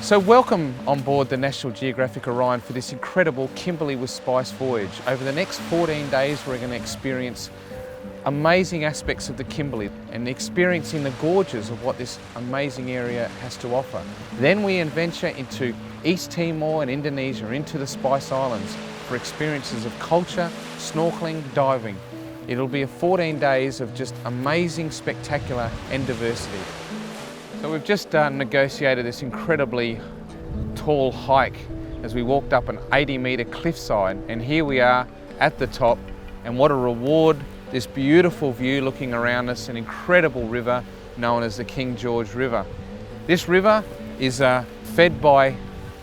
So welcome on board the National Geographic Orion for this incredible Kimberley with Spice voyage. Over the next 14 days we're going to experience amazing aspects of the Kimberley and experiencing the gorges of what this amazing area has to offer. Then we adventure into East Timor and Indonesia, into the Spice Islands for experiences of culture, snorkeling, diving. It'll be 14 days of just amazing, spectacular and diversity. So we've just negotiated this incredibly tall hike as we walked up an 80-metre cliffside, and here we are at the top, and what a reward. This beautiful view looking around us, an incredible river known as the King George River. This river is fed by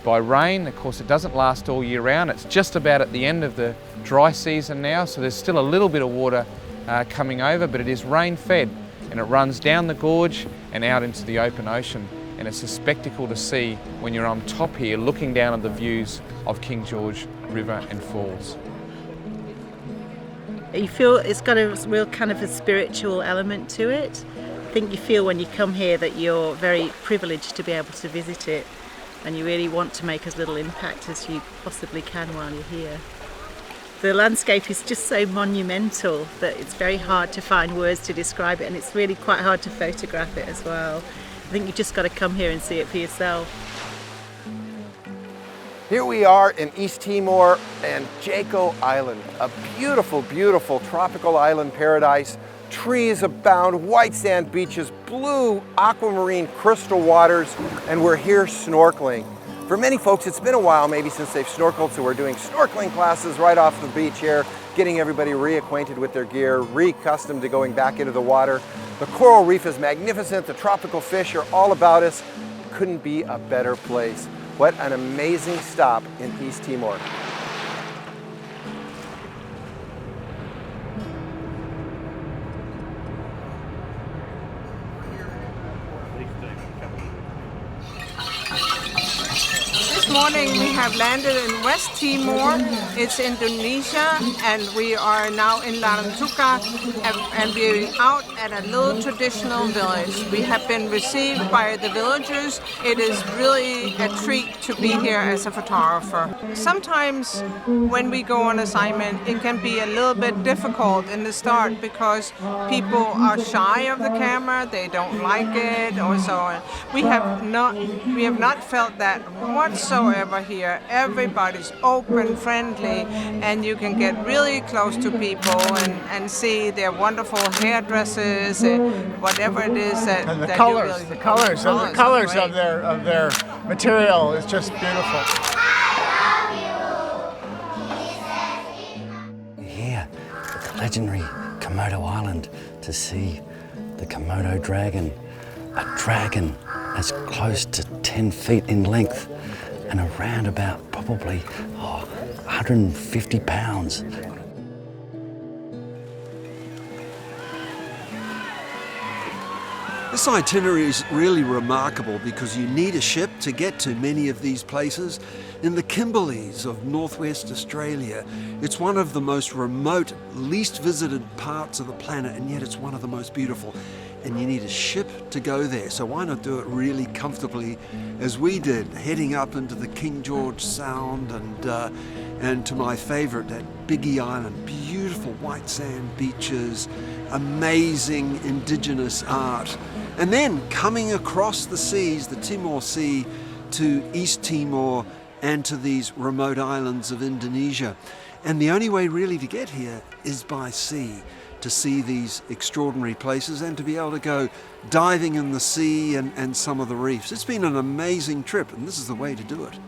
rain. Of course, it doesn't last all year round. It's just about at the end of the dry season now, so there's still a little bit of water coming over, but it is rain fed, and it runs down the gorge and out into the open ocean. And it's a spectacle to see when you're on top here looking down at the views of King George River and Falls. You feel it's got a real kind of a spiritual element to it. I think you feel when you come here that you're very privileged to be able to visit it, and you really want to make as little impact as you possibly can while you're here. The landscape is just so monumental that it's very hard to find words to describe it, and it's really quite hard to photograph it as well. I think you've just got to come here and see it for yourself. Here we are in East Timor and Jaco Island, a beautiful, beautiful tropical island paradise. Trees abound, white sand beaches, blue aquamarine crystal waters, and we're here snorkeling. For many folks, it's been a while maybe since they've snorkeled, so we're doing snorkeling classes right off the beach here, getting everybody reacquainted with their gear, re-accustomed to going back into the water. The coral reef is magnificent, the tropical fish are all about us. Couldn't be a better place. What an amazing stop in East Timor. This morning we have landed in West Timor. It's Indonesia, and we are now in Larantuka, and we're out at a little traditional village. We have been received by the villagers. It is really a treat to be here as a photographer. Sometimes when we go on assignment, it can be a little bit difficult in the start because people are shy of the camera, they don't like it, or so on. We have not felt that whatsoever here. Everybody's open, friendly, and you can get really close to people and see their wonderful hairdresses, whatever it is that. And the that colors, really, the colors of their material is just beautiful. Here at the legendary Komodo Island to see the Komodo dragon, a dragon as close to 10 feet in length and around about probably 150 pounds. This itinerary is really remarkable because you need a ship to get to many of these places. In the Kimberleys of northwest Australia, it's one of the most remote, least visited parts of the planet, and yet it's one of the most beautiful. And you need a ship to go there, so why not do it really comfortably as we did, heading up into the King George Sound and to my favorite, that Biggie Island, beautiful white sand beaches, amazing indigenous art. And then coming across the seas, the Timor Sea, to East Timor and to these remote islands of Indonesia. And the only way really to get here is by sea, to see these extraordinary places and to be able to go diving in the sea and some of the reefs. It's been an amazing trip, and this is the way to do it.